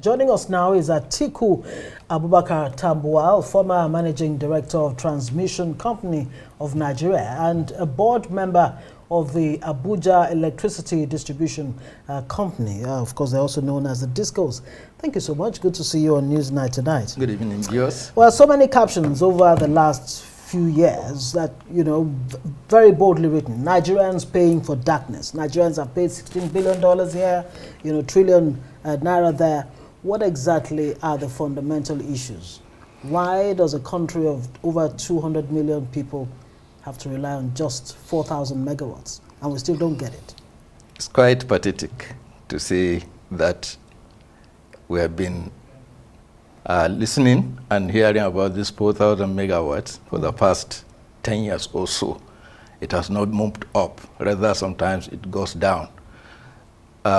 Joining us now is Atiku Abubakar Tambuwal, former Managing Director of Transmission Company of Nigeria and a board member of the Abuja Electricity Distribution Company. Of course, they're also known as the Discos. Thank you so much. Good to see you on Newsnight tonight. Good evening, viewers. Well, so many captions over the last few years that, you know, very boldly written. Nigerians paying for darkness. Nigerians have paid $16 billion here, you know, trillion naira there. What exactly are the fundamental issues? Why does a country of over 200 million people have to rely on just 4,000 megawatts and we still don't get it? It's quite pathetic to say that we have been listening and hearing about this 4,000 megawatts for the past 10 years or so. It has not moved up, rather sometimes it goes down. There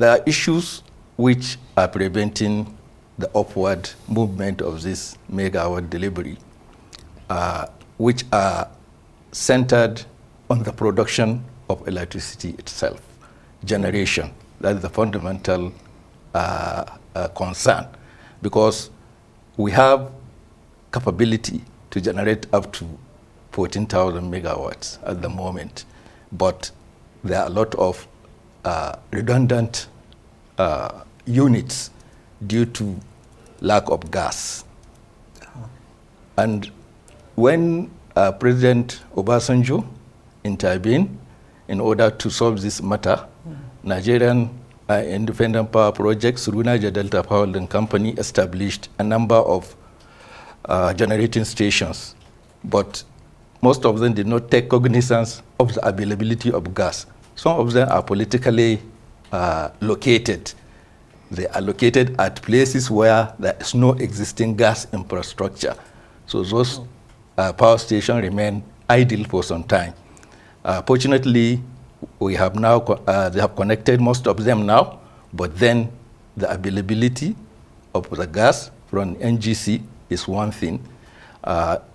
are issues which are preventing the upward movement of this megawatt delivery, which are centered on the production of electricity itself, generation. That is the fundamental concern, because we have capability to generate up to 14,000 megawatts at the moment, but there are a lot of redundant units due to lack of gas. And when President Obasanjo intervened in order to solve this matter, Nigerian Independent Power Projects through Niger Delta Power Holding Company established a number of generating stations, but most of them did not take cognizance of the availability of gas. Some of them are politically located. They are located at places where there is no existing gas infrastructure. So those power stations remain idle for some time. Fortunately, we have now, they have connected most of them now, but then the availability of the gas from NGC is one thing.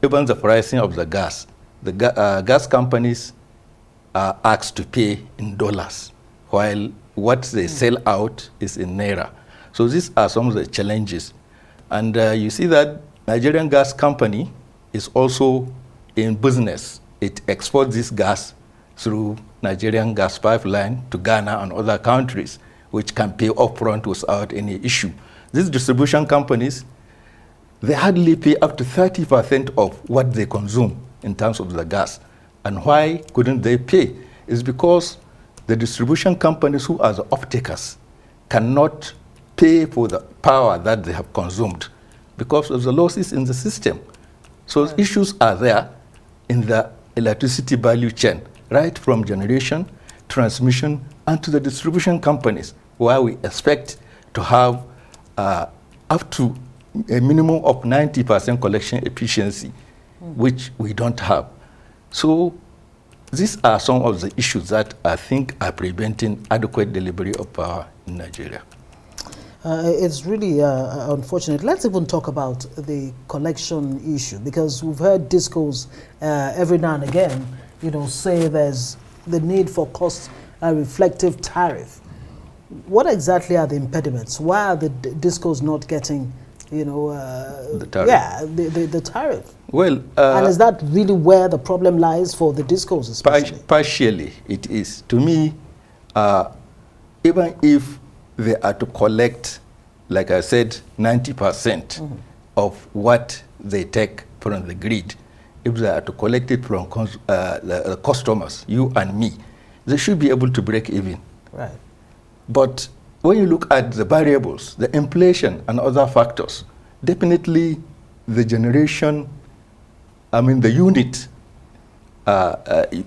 Even the pricing of the gas companies are asked to pay in dollars, while what they sell out is in naira. So these are some of the challenges. And you see that Nigerian Gas Company is also in business. It exports this gas through Nigerian gas pipeline to Ghana and other countries, which can pay upfront without any issue. These distribution companies, they hardly pay up to 30% of what they consume in terms of the gas. And why couldn't they pay? It's because the distribution companies who are the off-takers cannot pay for the power that they have consumed because of the losses in the system. So issues are there in the electricity value chain, right from generation, transmission, and to the distribution companies, where we expect to have up to a minimum of 90% collection efficiency, which we don't have. So these are some of the issues that I think are preventing adequate delivery of power in Nigeria. It's really unfortunate. Let's even talk about the collection issue, because we've heard discos every now and again, you know, say there's the need for cost-reflective tariff. What exactly are the impediments? Why are the discos not getting, you know, the tariff? Yeah, the tariff. Well, and is that really where the problem lies for the discos especially? Partially, it is. To me, even if they are to collect, like I said, 90% of what they take from the grid, if they are to collect it from the customers, you and me, they should be able to break even. Right. But when you look at the variables, the inflation and other factors, definitely the generation, I mean the unit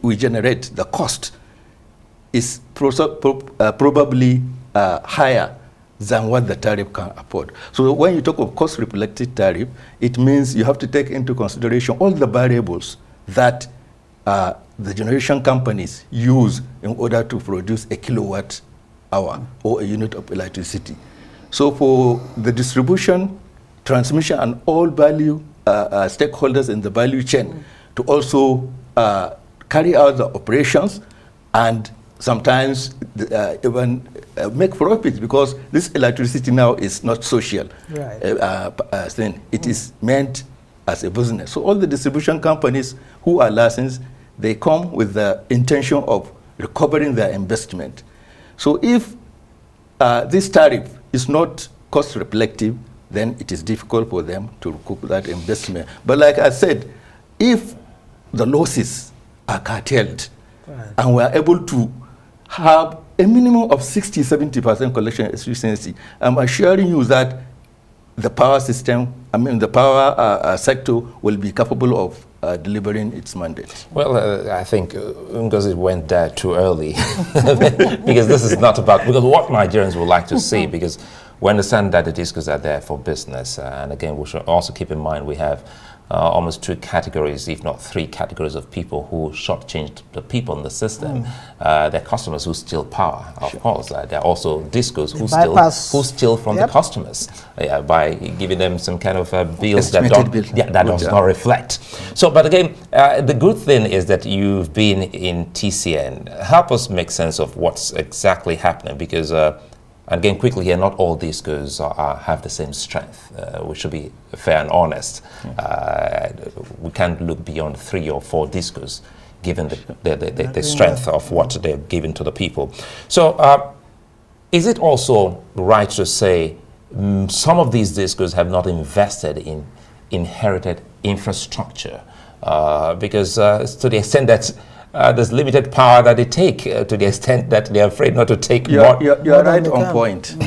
we generate, the cost, is probably higher than what the tariff can afford. So when you talk of cost-reflective tariff, it means you have to take into consideration all the variables that the generation companies use in order to produce a kilowatt hour or a unit of electricity. So for the distribution, transmission, and all value stakeholders in the value chain to also carry out the operations and sometimes even make profits, because this electricity now is not social thing. It is meant as a business. So all the distribution companies who are licensed, they come with the intention of recovering their investment. So if this tariff is not cost reflective, then it is difficult for them to recoup that investment. But like I said, if the losses are curtailed and we are able to have a minimum of 60-70% collection efficiency, I'm assuring you that the power system, the power sector will be capable of delivering its mandate. Well, I think Ngozi went there too early because this is not about, because what Nigerians would like to see, because we understand that the discos are there for business. And again, we should also keep in mind we have almost 2 categories, if not 3 categories of people who shortchanged the people in the system. They're customers who steal power, of course. There are also discos who steal from the customers by giving them some kind of bills that does not reflect. So, but again, the good thing is that you've been in TCN. Help us make sense of what's exactly happening, because again, quickly here, not all discos have the same strength. We should be fair and honest. We can't look beyond 3 or 4 discos, given the strength of what they're giving to the people. So is it also right to say some of these discos have not invested in inherited infrastructure? Because to the extent that there's limited power that they take, to the extent that they're afraid not to take more. You're right on point.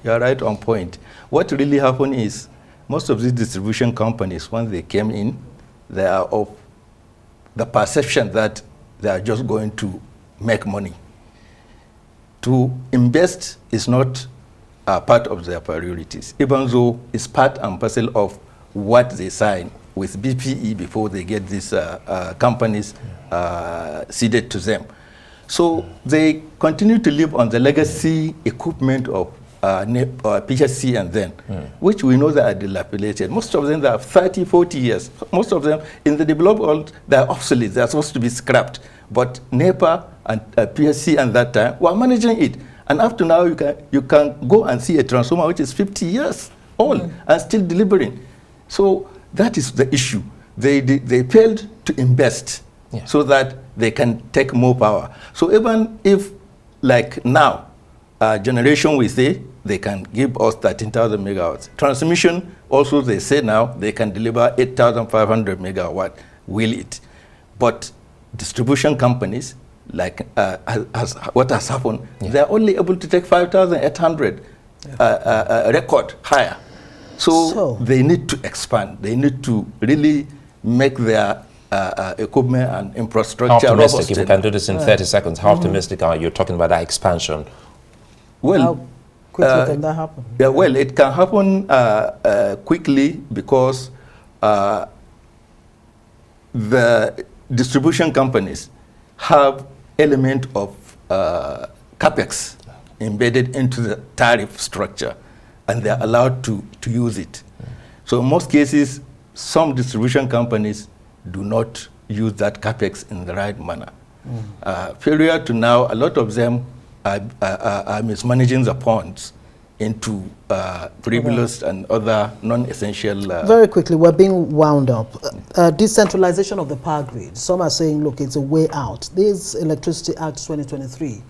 You're right on point. What really happened is most of these distribution companies, when they came in, they are of the perception that they are just going to make money. To invest is not part of their priorities, even though it's part and parcel of what they sign with BPE before they get these companies ceded to them. So they continue to live on the legacy equipment of PHC and then, which we know that are dilapidated. Most of them they have 30, 40 years. Most of them in the developed world, they are obsolete. They are supposed to be scrapped. But NEPA and PHC at that time were managing it. And up to now, you can go and see a transformer which is 50 years old and still delivering. So that is the issue. They failed to invest so that they can take more power. So even if, like now, generation we say, they can give us 13,000 megawatts. Transmission, also they say now, they can deliver 8,500 megawatt, will it? But distribution companies, like what has happened, they're only able to take 5,800 record higher. So they need to expand. They need to really make their equipment and infrastructure robust. How optimistic, if we can do this in 30 seconds, how optimistic are you talking about that expansion? Well, how quickly can that happen? Yeah, well, it can happen quickly because the distribution companies have element of capex embedded into the tariff structure, and they're allowed to use it. So in most cases, some distribution companies do not use that capex in the right manner. Failure to now, a lot of them are mismanaging the funds into frivolous and other non-essential... Very quickly, we're being wound up. Decentralization of the power grid. Some are saying, look, it's a way out. This Electricity Act 2023,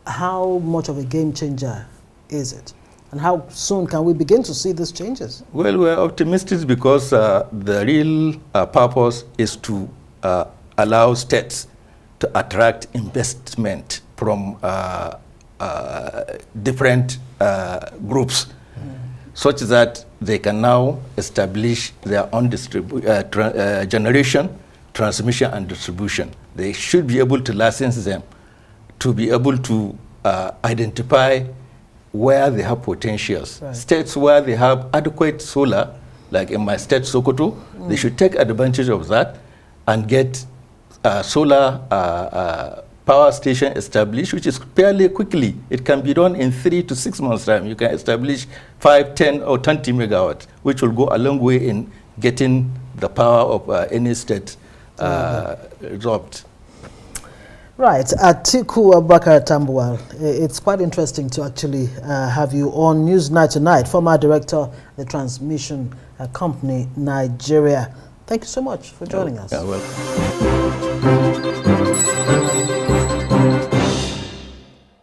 how much of a game changer is it? And how soon can we begin to see these changes? Well, we're optimistic because the real purpose is to allow states to attract investment from different groups, such that they can now establish their own generation, transmission, and distribution. They should be able to license them to be able to identify where they have potentials. Right. States where they have adequate solar, like in my state, Sokoto, they should take advantage of that and get solar power station established, which is fairly quickly. It can be done in 3 to 6 months' time. You can establish 5, 10, or 20 megawatts, which will go a long way in getting the power of any state resolved. Right, Atiku Abubakar Tambuwal, it's quite interesting to actually have you on Newsnight tonight, former director of the transmission company Nigeria. Thank you so much for joining us. You're welcome.